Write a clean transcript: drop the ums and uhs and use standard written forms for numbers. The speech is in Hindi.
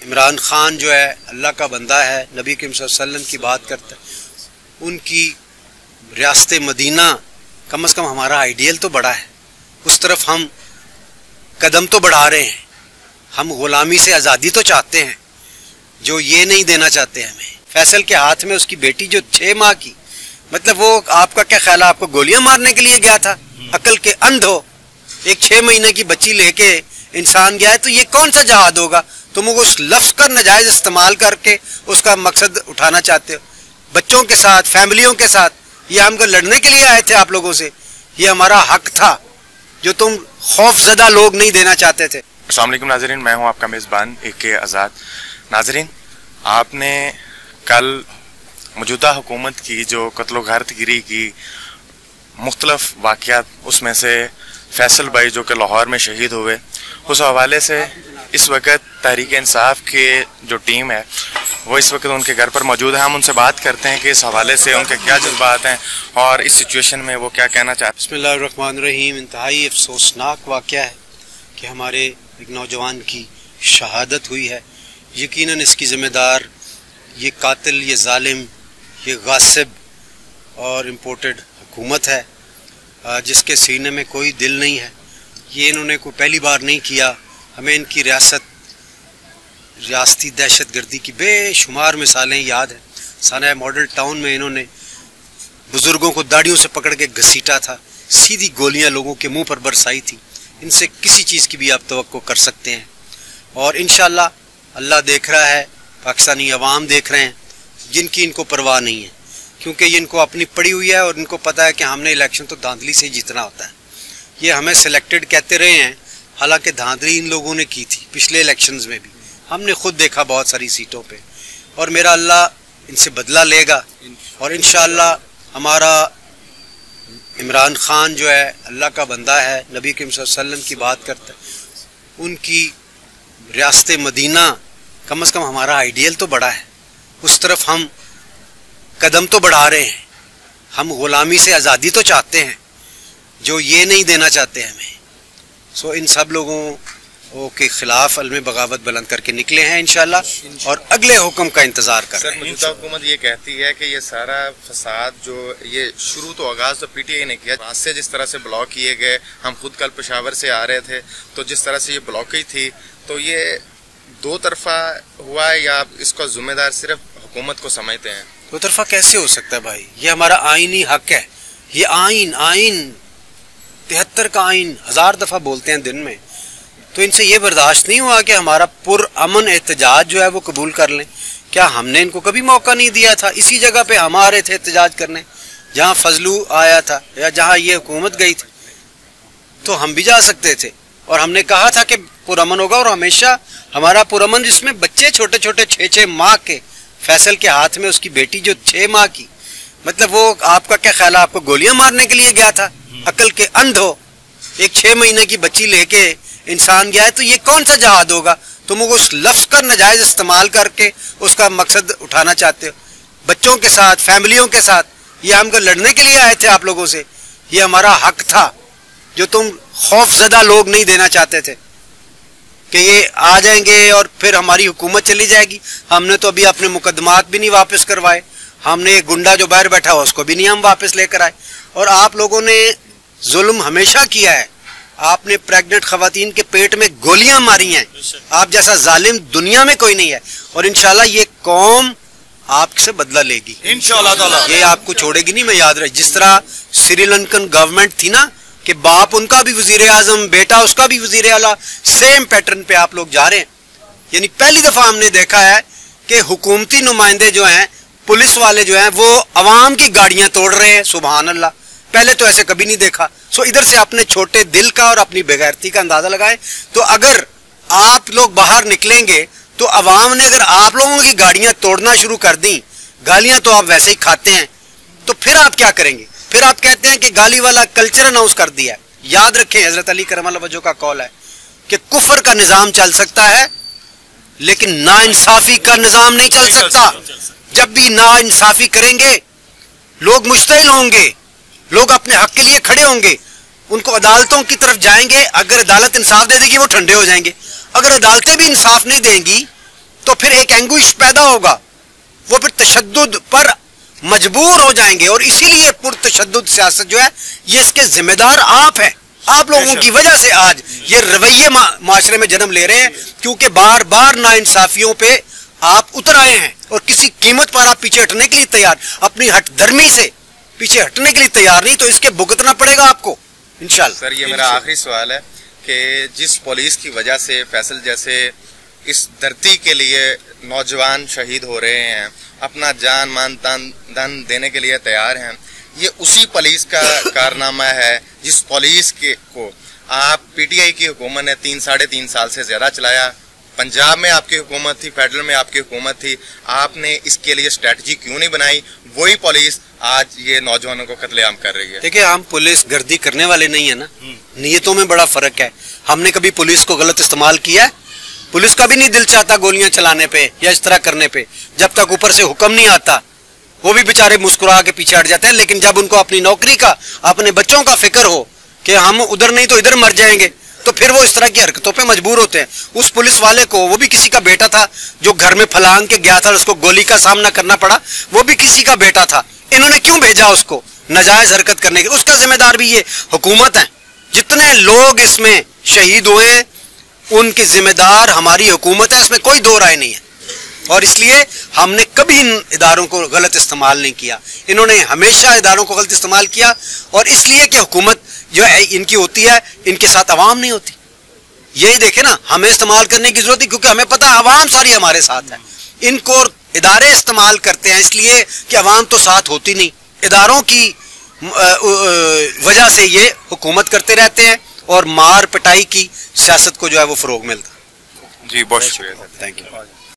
इमरान खान जो है अल्लाह का बंदा है, नबी करीम सल्लल्लाहु अलैहि वसल्लम की बात करता है। उनकी रियासत मदीना कम से कम हमारा आइडियल तो बड़ा है, उस तरफ हम कदम तो बढ़ा रहे हैं। हम गुलामी से आज़ादी तो चाहते हैं, जो ये नहीं देना चाहते हमें। फैसल के हाथ में उसकी बेटी जो 6 माह की, मतलब वो आपका क्या ख्याल है, आपको गोलियां मारने के लिए गया था? अकल के अंध हो, एक 6 महीने की बच्ची लेके इंसान गया है, तो ये कौन सा जहाद होगा? तुम उस लफ्ज का नाजायज इस्तेमाल करके उसका मकसद उठाना चाहते हो। बच्चों के साथ, फैमिलियों के साथ, ये हमको लड़ने के लिए आए थे आप लोगों से। ये हमारा हक था जो तुम खौफजदा लोग नहीं देना चाहते थे। अस्सलाम वालेकुम नाज़रीन, मैं हूं आपका मेज़बान AK आज़ाद। नाज़रीन, आपने कल मौजूदा हुकूमत की जो कत्लो गारतगिरी की मुख्तलिफ वाक़यात, उसमें से फैसल भाई जो कि लाहौर में शहीद हुए, उस हवाले से इस वक्त तहरीक इंसाफ के जो टीम है वो इस वक्त उनके घर पर मौजूद है। हम उनसे बात करते हैं कि इस हवाले से उनके क्या जज्बात हैं और इस सिचुएशन में वो क्या कहना चाहते हैं। बिस्मिल्लाहिर्रहमानिर्रहीम। इंतहाई अफसोसनाक वाक़या है कि हमारे एक नौजवान की शहादत हुई है। यकीनन इसकी ज़िम्मेदार ये कातिल, ये जालिम, ये गासिब और इम्पोर्टेड हुकूमत है, जिसके सीने में कोई दिल नहीं है। ये इन्होंने कोई पहली बार नहीं किया। हमें इनकी रियासती दहशत गर्दी की बेशुमार मिसालें याद हैं। साना मॉडल टाउन में इन्होंने बुज़ुर्गों को दाढ़ियों से पकड़ के घसीटा था, सीधी गोलियां लोगों के मुंह पर बरसाई थी। इनसे किसी चीज़ की भी आप तवक्को कर सकते हैं, और इंशाअल्लाह अल्लाह देख रहा है, पाकिस्तानी अवाम देख रहे हैं, जिनकी इनको परवाह नहीं है, क्योंकि ये इनको अपनी पड़ी हुई है और इनको पता है कि हमने इलेक्शन तो धांधली से ही जीतना होता है। ये हमें सिलेक्टेड कहते रहे हैं, हालांकि धांधली इन लोगों ने की थी पिछले इलेक्शंस में भी, हमने खुद देखा बहुत सारी सीटों पे। और मेरा अल्लाह इनसे बदला लेगा, और इंशाअल्लाह हमारा इमरान खान जो है अल्लाह का बंदा है, नबी करीम सल्लल्लाहु अलैहि वसल्लम की बात करता है। उनकी रियासत मदीना कम से कम हमारा आइडियल तो बड़ा है, उस तरफ हम कदम तो बढ़ा रहे हैं। हम गुलामी से आज़ादी तो चाहते हैं, जो ये नहीं देना चाहते हमें। सो इन सब लोगों के खिलाफ अलम बगावत बुलंद करके निकले हैं इंशाल्लाह, और अगले हुक्म का इंतजार कर रहे हैं। मौजूदा हुकूमत ये कहती है कि ये सारा फसाद जो ये शुरू तो आगाज तो PTI ने किया, रास्ते जिस तरह से ब्लॉक किए गए, हम खुद कल पेशावर से आ रहे थे तो जिस तरह से ये ब्लॉकेज थी, तो ये दो तरफा हुआ है या इसका जिम्मेदार सिर्फ हुकूमत को समझते हैं? दो तरफा कैसे हो सकता है भाई? ये हमारा आईनी हक है। ये आइन 73 का आइन 1000 दफा बोलते हैं दिन में, तो इनसे ये बर्दाश्त नहीं हुआ कि हमारा पुरअमन एहतजाज जो है वो कबूल कर लें। क्या हमने इनको कभी मौका नहीं दिया था? इसी जगह पे हम आ रहे थे एहतजाज करने, जहाँ फजलू आया था या जहाँ ये हुकूमत गई थी, तो हम भी जा सकते थे। और हमने कहा था कि पुरअमन होगा, और हमेशा हमारा पुरअमन, जिसमें बच्चे छोटे छोटे 6-6 माह के, फैसल के हाथ में उसकी बेटी जो 6 माह की, मतलब वो आपका क्या ख्याल है, आपको गोलियां मारने के लिए गया था? अकल के अंध हो, एक 6 महीने की बच्ची लेके इंसान गया है, तो ये कौन सा जहाद होगा? तुम उस लफ्ज का नाजायज इस्तेमाल करके उसका मकसद उठाना चाहते हो। बच्चों के साथ, फैमिलियों के साथ, ये हमको लड़ने के लिए आए थे आप लोगों से। ये हमारा हक था जो तुम खौफजदा लोग नहीं देना चाहते थे, कि ये आ जाएंगे और फिर हमारी हुकूमत चली जाएगी। हमने तो अभी अपने मुकदमात भी नहीं वापस करवाए, हमने एक गुंडा जो बाहर बैठा हुआ उसको भी नहीं हम वापस लेकर आए। और आप लोगों ने जुल्म हमेशा किया है, आपने प्रेग्नेंट खवातीन के पेट में गोलियां मारी हैं। आप जैसा जालिम दुनिया में कोई नहीं है, और इंशाल्लाह ये कौम आपसे बदला लेगी इंशाल्लाह ताला। ये आपको छोड़ेगी नहीं, मैं याद रहे। जिस तरह श्रीलंकन गवर्नमेंट थी ना, कि बाप उनका भी वजीर आजम, बेटा उसका भी वजीर आला, सेम पैटर्न पे आप लोग जा रहे हैं। यानी पहली दफा हमने देखा है कि हुकूमती नुमाइंदे जो हैं, पुलिस वाले जो हैं, वो अवाम की गाड़ियां तोड़ रहे हैं। सुभान अल्लाह, पहले तो ऐसे कभी नहीं देखा। सो इधर से अपने छोटे दिल का और अपनी बेगैरती का अंदाजा लगाएं। तो अगर आप लोग बाहर निकलेंगे तो अवाम ने अगर आप लोगों की गाड़ियां तोड़ना शुरू कर दी, गालियां तो आप वैसे ही खाते हैं, तो फिर आप क्या करेंगे? फिर आप कहते हैं कि गाली वाला कल्चर अनाउंस कर दिया है। याद रखें, हजरत अली करमल्लाहु वजहू का कौल है कि कुफर का निजाम चल सकता है, लेकिन नाइंसाफी का निजाम नहीं चल सकता। जब भी नाइंसाफी करेंगे, लोग मुश्तिल होंगे, लोग अपने हक के लिए खड़े होंगे, उनको अदालतों की तरफ जाएंगे। अगर अदालत इंसाफ दे देगी वो ठंडे हो जाएंगे। अगर अदालतें भी इंसाफ नहीं देंगी तो फिर एक एंगुइश पैदा होगा, वो फिर तशद्दुद पर मजबूर हो जाएंगे। और इसीलिए पुरतशद्दुद सियासत जो है ये इसके जिम्मेदार आप हैं। आप लोगों की वजह से आज ये रवैये माशरे में जन्म ले रहे हैं, क्योंकि बार बार नाइंसाफियों पे आप उतर आए हैं और किसी कीमत पर आप पीछे हटने के लिए तैयार, अपनी हठधर्मी से पीछे हटने के लिए तैयार नहीं, तो इसके भुगतना पड़ेगा आपको इंशाल्लाह। सर, ये मेरा आखिरी सवाल है कि जिस पुलिस की वजह से फैसल जैसे इस धरती के लिए नौजवान शहीद हो रहे हैं, अपना जान मान धन देने के लिए तैयार हैं, ये उसी पुलिस का कारनामा है जिस पुलिस को आप पीटीआई की हुकूमत ने 3-3.5 साल से ज्यादा चलाया। पंजाब में आपकी हुकूमत थी, फेडरल में आपकी हुकूमत थी, आपने इसके लिए स्ट्रेटजी क्यों नहीं बनाई? वही पुलिस आज ये नौजवानों को कत्लेआम कर रही है। देखिए, हम पुलिस गर्दी करने वाले नहीं है ना, नीयतों में बड़ा फर्क है। हमने कभी पुलिस को गलत इस्तेमाल किया है? पुलिस का भी नहीं दिल चाहता गोलियां चलाने पे या इस तरह करने पे, जब तक ऊपर से हुक्म नहीं आता। वो भी बेचारे मुस्कुरा के पीछे हट जाते हैं, लेकिन जब उनको अपनी नौकरी का, अपने बच्चों का फिक्र हो कि हम उधर नहीं तो इधर मर जाएंगे, तो फिर वो इस तरह की हरकतों पे मजबूर होते हैं। उस पुलिस वाले को, वो भी किसी का बेटा था जो घर में फलांग के गया था, उसको गोली का सामना करना पड़ा, वो भी किसी का बेटा था। इन्होंने क्यों भेजा उसको नाजायज हरकत करने के? उसका जिम्मेदार भी ये हुकूमत है। जितने लोग इसमें शहीद हुए हैं उनकी जिम्मेदार हमारी हुकूमत है, इसमें कोई दो राय नहीं है। और इसलिए हमने कभी इन इदारों को गलत इस्तेमाल नहीं किया, इन्होंने हमेशा इदारों को गलत इस्तेमाल किया। और इसलिए कि हुकूमत जो है इनकी होती है, इनके साथ अवाम नहीं होती। यही देखे ना, हमें इस्तेमाल करने की जरूरत है, क्योंकि हमें पता है अवाम सारी हमारे साथ है। इनको इदारे इस्तेमाल करते हैं इसलिए कि अवाम तो साथ होती नहीं। इदारों की वजह से ये हुकूमत करते रहते हैं और मार पिटाई की सियासत को जो है वो फरोग मिलता है। जी, बहुत शुक्रिया। Thank you.